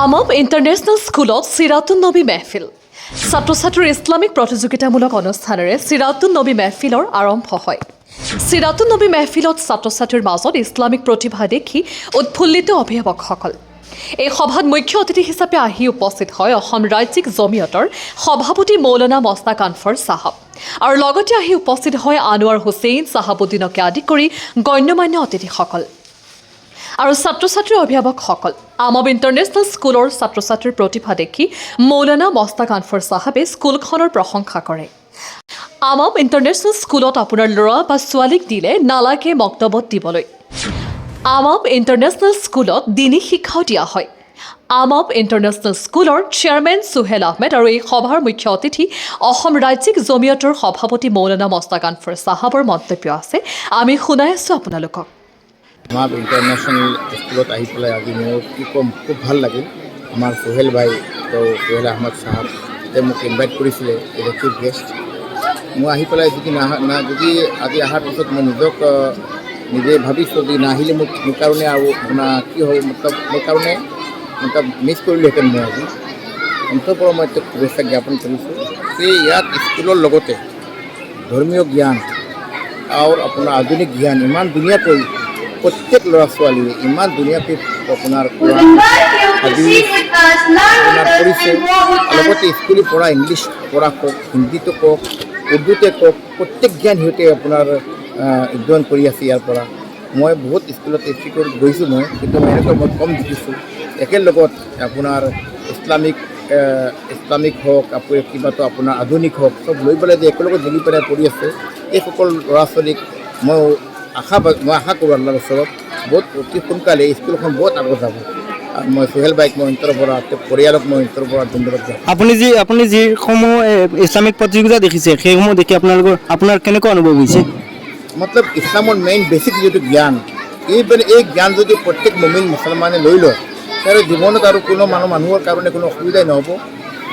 আমব international স্কুলত চিৰাতুন নবী মেহফিল ছাত্ৰ ছাত্ৰীৰ ইছলামিক প্ৰতিযোগিতামূলক অনুষ্ঠানেৰে চিৰাতুন নবী মেহফিলৰ আৰম্ভ হয়। চিৰাতুন নবী মেহফিলত ছাত্ৰ ছাত্ৰীৰ মাজত ইছলামিক প্ৰতিভা দেখি উৎফুল্লিত অভিভাৱকসকল। এই সভাত মুখ্য অতিথি হিচাপে আহি উপস্থিত হয় অসম ৰাজ্যিক জমিয়তৰ সভাপতি মৌলানা মস্তাক আনফৰ চাহাব আৰু লগতে আহি উপস্থিত হয় আনোৱাৰ হুছেইন চাহাবুদ্দিনকে আদি কৰি গণ্যমান্য অতিথিসকল আৰু ছাত্ৰ ছাত্ৰীৰ অভিভাৱকসকল। আমব ইণ্টাৰনেশ্যনেল স্কুলৰ ছাত্ৰ ছাত্ৰীৰ প্ৰতিভা দেখি মৌলানা মস্তাক আনফৰ চাহাবে স্কুলখনৰ প্ৰশংসা কৰে। আমব ইণ্টাৰনেশ্যনেল স্কুলত আপোনাৰ ল'ৰা বা ছোৱালীক দিলে নালাগে মক্তবত দিবলৈ। আমব ইণ্টাৰনেশ্যনেল স্কুলত দিনী শিক্ষাও দিয়া হয়। আমব ইণ্টাৰনেশ্যনেল স্কুলৰ চেয়াৰমেন সুহেল আহমেদ আৰু এই সভাৰ মুখ্য অতিথি অসম ৰাজ্যিক জমিয়তৰ সভাপতি মৌলানা মস্তাক আনফৰ চাহাবৰ মন্তব্য আছে, আমি শুনাই আছোঁ আপোনালোকক। আমাৰ ইণ্টাৰনেশ্যনেল স্কুলত আহি পেলাই আজি মোৰ কি ক'ম, খুব ভাল লাগিল। আমাৰ সোহেল ভাই সোহেল আহমেদ চাহাব মোক ইনভাইট কৰিছিলে এজ এ চিফ গেষ্ট। মই আহি পেলাই যদি যদি আজি অহাৰ পিছত মই নিজে ভাবিছোঁ যে নাহিলে মোৰ কাৰণে আৰু আপোনাৰ কি হ'ব, মোৰ কাৰণে মিছ কৰিলোহেঁতেন। মই আজি অন্তৰপৰা মই শুভেচ্ছা জ্ঞাপন কৰিছোঁ যে ইয়াত স্কুলৰ লগতে ধৰ্মীয় জ্ঞান আৰু আপোনাৰ আধুনিক জ্ঞান ইমান ধুনীয়াকৈ প্ৰত্যেক ল'ৰা ছোৱালীয়ে ইমান ধুনীয়াকৈ আপোনাৰ আপোনাৰ কৰিছে। লগতে স্কুলত পঢ়া ইংলিছ পঢ়া কওক, হিন্দীটো কওক, উৰ্দুতে কওক, প্ৰত্যেক জ্ঞান সিহঁতে আপোনাৰ অধ্যয়ন কৰি আছে ইয়াৰ পৰা। মই বহুত স্কুলত ইনষ্টিটিউটত গৈছোঁ কিন্তু মই এনেকৈ কম দেখিছোঁ। একেলগত আপোনাৰ ইছলামিক হওক, কিবাটো আপোনাৰ আধুনিক হওক, চব লৈ পেলাই যে একেলগত মিলি পেলাই পঢ়ি আছে। এই সকলো ল'ৰা ছোৱালীক মই আশা কৰোঁ আল্লাহৰ ওচৰত বহুত অতি সোনকালে স্কুলখন বহুত আগত যাব। মই সোহেল বাইক মই অন্তৰৰ পৰা পৰিয়ালক মই অন্তৰৰ পৰা ধন্যবাদ দিওঁ। আপুনি যিসমূহ ইছলামিক প্ৰতিযোগিতা দেখিছে সেইসমূহ দেখি আপোনাৰ কেনেকুৱা অনুভৱ হৈছে? মতলব ইছলামৰ মেইন বেছিক যিটো জ্ঞান, এই জ্ঞান যদি প্ৰত্যেক মুমিন মুছলমানে লৈ লয় আৰু জীৱনত আৰু কোনো মানুহৰ কাৰণে কোনো অসুবিধাই নহ'ব।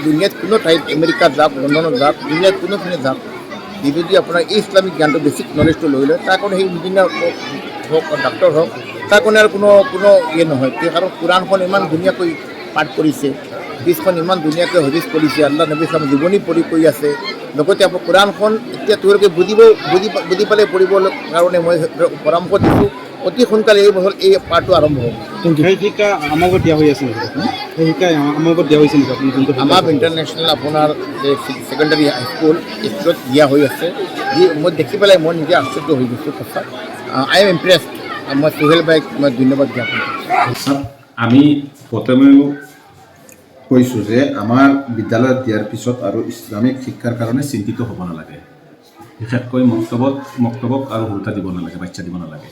দুনিয়াত কোনো ঠাইত আমেৰিকাত যাওক, লণ্ডনত যাওক, দুনিয়াত কোনোখিনি যাওক, যদি আপোনাৰ এই ইছলামিক জ্ঞানটো বেছিক নলেজটো লৈ লয়, তাৰ কাৰণে সেই ইঞ্জিনিয়াৰ হওক, ডাক্তৰ হওক, তাৰ কাৰণে আৰু কোনো ইয়ে নহয়। কাৰণ কোৰাণখন ইমান ধুনীয়াকৈ পাঠ কৰিছে, হাদিছখন ইমান ধুনীয়াকৈ হদিছ কৰিছে, আল্লাহ নবী ইছলাম জীৱনী পঢ়ি কৰি আছে। লগতে আপোনাৰ কোৰাণখন এতিয়া তেওঁলোকে বুজি পালে পঢ়িবৰ কাৰণে মই পৰামৰ্শ দিছোঁ অতি সোনকালে এই বছৰ এই পাঠটো আৰম্ভ হ'ব। সেই শিক্ষা আমাকো দিয়া হৈ আছে নেকি? সেই শিক্ষা আমাকো দিয়া হৈছে নেকি? আমাৰ ইণ্টাৰনেশ্যনেল আপোনাৰ ছেকেণ্ডাৰী স্কুলত দিয়া হৈ আছে। মই দেখি পেলাই মই নিজে আশ্চৰ্য হৈ গৈছোঁ। সঁচা আই এম ইমপ্ৰেছড। মই সোহেল বাইক মই ধন্যবাদ জ্ঞাপন কৰিছোঁ। আমি প্ৰথমেও কৈছোঁ যে আমাৰ বিদ্যালয়ত দিয়াৰ পিছত আৰু ইছলামিক শিক্ষাৰ কাৰণে চিন্তিত হ'ব নালাগে। বিশেষকৈ মক্তবক আৰু হুলতা দিব নালাগে, বাচ্চা দিব নালাগে,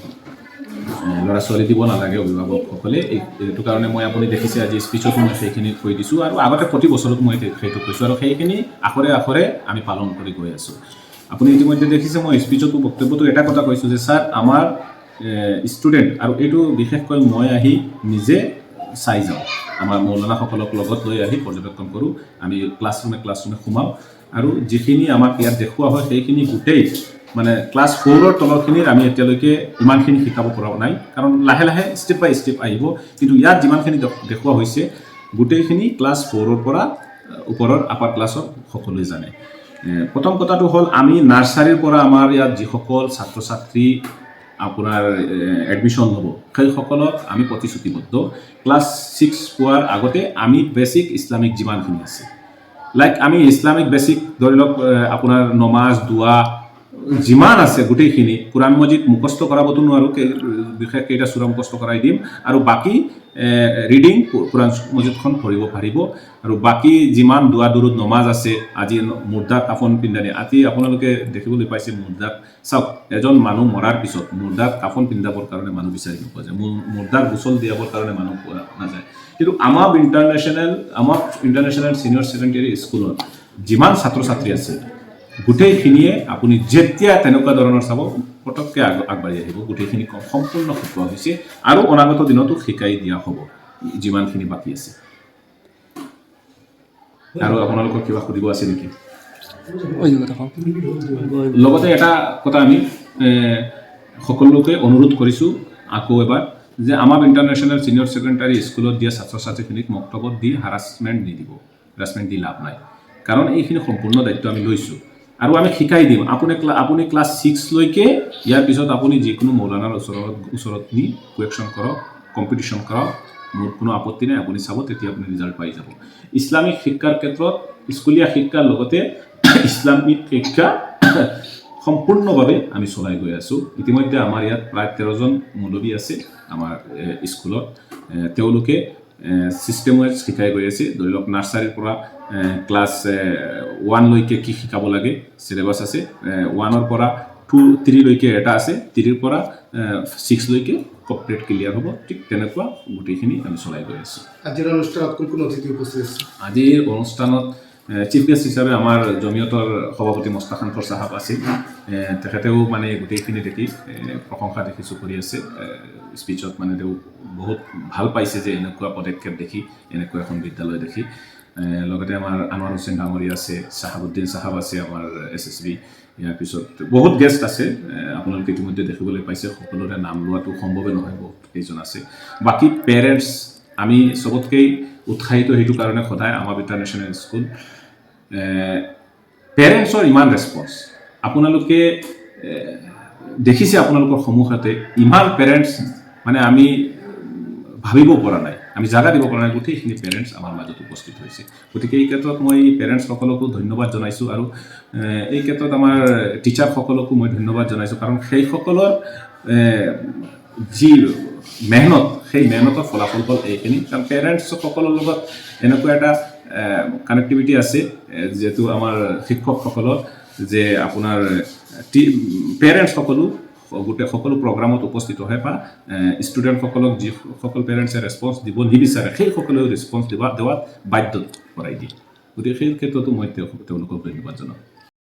ল'ৰা ছোৱালী দিব নালাগে অভিভাৱকসকলে। এইটো কাৰণে মই আপুনি দেখিছে আজি স্পীচতো মই সেইখিনি কৈ দিছোঁ আৰু আগতে প্ৰতি বছৰত মই সেইটো কৈছোঁ আৰু সেইখিনি আখৰে আখৰে আমি পালন কৰি গৈ আছোঁ। আপুনি ইতিমধ্যে দেখিছে মই স্পীচতো বক্তব্যটো এটা কথা কৈছোঁ যে ছাৰ আমাৰ ষ্টুডেণ্ট, আৰু এইটো বিশেষকৈ মই আহি নিজে চাই যাওঁ, আমাৰ মৌলানাসকলক লগত লৈ আহি পৰ্যবেক্ষণ কৰোঁ। আমি ক্লাছৰুমে সোমাওঁ আৰু যিখিনি আমাক ইয়াত দেখুওৱা হয় সেইখিনি গোটেই মানে ক্লাছ 4ৰ তলৰখিনিৰ আমি এতিয়ালৈকে ইমানখিনি শিকাব পৰা নাই, কাৰণ লাহে লাহে ষ্টেপ বাই ষ্টেপ আহিব। কিন্তু ইয়াত যিমানখিনি দেখুওৱা হৈছে গোটেইখিনি ক্লাছ 4ৰ পৰা ওপৰৰ আপাৰ ক্লাছৰ সকলোৱে জানে। প্ৰথম কথাটো হ'ল আমি নাৰ্চাৰীৰ পৰা আমাৰ ইয়াত যিসকল ছাত্ৰ ছাত্ৰী আপোনাৰ এডমিশ্যন হ'ব সেইসকলক আমি প্ৰতিশ্ৰুতিবদ্ধ। ক্লাছ 6 পোৱাৰ আগতে আমি বেছিক ইছলামিক যিমানখিনি আছে, লাইক আমি ইছলামিক বেছিক ধৰি লওক আপোনাৰ নমাজ দোৱা যিমান আছে গোটেইখিনি, কোৰাণ মজিদ মুখস্থ কৰাবতো নোৱাৰোঁ, বিশেষ কেইটা চূড়া মুখস্থ কৰাই দিম আৰু বাকী ৰিডিং কোৰাণ মজিদখন পঢ়িব পাৰিব। আৰু বাকী যিমান দোৱা দুৰুদ নমাজ আছে, আজি মুৰ্দাক কাফন পিন্ধানি, আজি আপোনালোকে দেখিবলৈ পাইছে মুৰ্দাক। চাওক, এজন মানুহ মৰাৰ পিছত মুৰ্দাক কাফন পিন্ধাবৰ কাৰণে মানুহ বিচাৰি নোপোৱা যায়, মুৰ্দাক গোচল দিয়াবৰ কাৰণে মানুহ পোৱা নাযায়। কিন্তু আমাৰ ইণ্টাৰনেশ্যনেল ছিনিয়ৰ ছেকেণ্ডেৰী স্কুলত যিমান ছাত্ৰ ছাত্ৰী আছে গোটেইখিনিয়ে আপুনি যেতিয়া তেনেকুৱা ধৰণৰ চাব পটককৈ আগবাঢ়ি আহিব। গোটেইখিনি সম্পূৰ্ণ শিকোৱা হৈছে আৰু অনাগত দিনতো শিকাই দিয়া হ'ব যিমানখিনি বাকী আছে। আৰু আপোনালোকক কিবা সুধিব আছে নেকি? লগতে এটা কথা আমি সকলোকে অনুৰোধ কৰিছোঁ আকৌ এবাৰ যে আমাৰ ইণ্টাৰনেশ্যনেল ছিনিয়ৰ ছেকেণ্ডাৰী স্কুলত দিয়া ছাত্ৰ ছাত্ৰীখিনিক মক্তবত দি হাৰাছমেণ্ট নিদিব, হাৰাছমেণ্ট দি লাভ নাই, কাৰণ এইখিনি সম্পূৰ্ণ দায়িত্ব আমি লৈছোঁ আৰু আমি শিকাই দিম। আপুনি ক্লাছ 6লৈকে ইয়াৰ পিছত আপুনি যিকোনো মৌলানাৰ ওচৰত নি কুৱেশ্যন কৰক, কম্পিটিশ্যন কৰক, মোৰ কোনো আপত্তি নাই, আপুনি চাব, তেতিয়া আপুনি ৰিজাল্ট পাই যাব। ইছলামিক শিক্ষাৰ ক্ষেত্ৰত স্কুলীয়া শিক্ষাৰ লগতে ইছলামিক শিক্ষা সম্পূৰ্ণভাৱে আমি চলাই গৈ আছোঁ। ইতিমধ্যে আমাৰ ইয়াত প্ৰায় 13জন মৌলবী আছে আমাৰ স্কুলত। তেওঁলোকে ছিষ্টেম ৱাইজ শিকাই গৈ আছে। ধৰি লওক নাৰ্চাৰীৰ পৰা ক্লাছ 1লৈকে কি শিকাব লাগে চিলেবাছ আছে, 1ৰ পৰা 2-3লৈকে এটা আছে, 3ৰ পৰা 6লৈকে কমপ্লিট ক্লিয়াৰ হ'ব। ঠিক তেনেকুৱা গোটেইখিনি আমি চলাই গৈ আছোঁ। আজিৰ অনুষ্ঠানত কোন কোন অতিথি উপস্থিত আছে? আজিৰ অনুষ্ঠানত চিফ গেষ্ট হিচাপে আমাৰ জমিয়তৰ সভাপতি মস্তাখান ফৰ চাহাব আছিল। তেখেতেও মানে গোটেইখিনি দেখি প্ৰশংসা দেখিছোঁ কৰি আছে স্পীচত। মানে তেওঁ বহুত ভাল পাইছে যে এনেকুৱা পদক্ষেপ দেখি, এনেকুৱা এখন বিদ্যালয় দেখি। লগতে আমাৰ আনোৱাৰ হুছেইন ডাঙৰীয়া আছে, চাহাবুদ্দিন চাহাব আছে আমাৰ SSB। ইয়াৰ পিছত বহুত গেষ্ট আছে, আপোনালোকে ইতিমধ্যে দেখিবলৈ পাইছে। সকলোৰে নাম লোৱাটো সম্ভৱে নহয়, বহুত কেইজন আছে। বাকী পেৰেণ্টছ, আমি চবতকৈ উৎসাহিত সেইটো কাৰণে সদায় আমাৰ ইণ্টাৰনেশ্যনেল স্কুল পেৰেণ্টছৰ ইমান ৰেছপন্স আপোনালোকে দেখিছে আপোনালোকৰ সন্মুখতে। ইমান পেৰেণ্টছ মানে আমি ভাবিব পৰা নাই, আমি জাগা দিব পৰা নাই, গোটেইখিনি পেৰেণ্টছ আমাৰ মাজত উপস্থিত হৈছে। গতিকে এই ক্ষেত্ৰত মই পেৰেণ্টছসকলকো ধন্যবাদ জনাইছোঁ আৰু এই ক্ষেত্ৰত আমাৰ টিচাৰসকলকো মই ধন্যবাদ জনাইছোঁ, কাৰণ সেইসকলৰ যি মেহনত, সেই মেহনতৰ ফলাফল হ'ল এইখিনি। কাৰণ পেৰেণ্টছসকলৰ লগত এনেকুৱা এটা কানেক্টিভিটি আছে যিহেতু আমাৰ শিক্ষকসকলৰ, যে আপোনাৰ পেৰেণ্টছসকলো গোটেই সকলো প্ৰগ্ৰামত উপস্থিত হয় বা ষ্টুডেণ্টসকলক যিসকল পেৰেণ্টছে ৰেছপন্স দিব নিবিচাৰে সেইসকলেও ৰেছপন্স দিয়াত বাধ্য কৰাই দিয়ে। গতিকে সেই ক্ষেত্ৰতো মই তেওঁলোকক ধন্যবাদ জনাওঁ।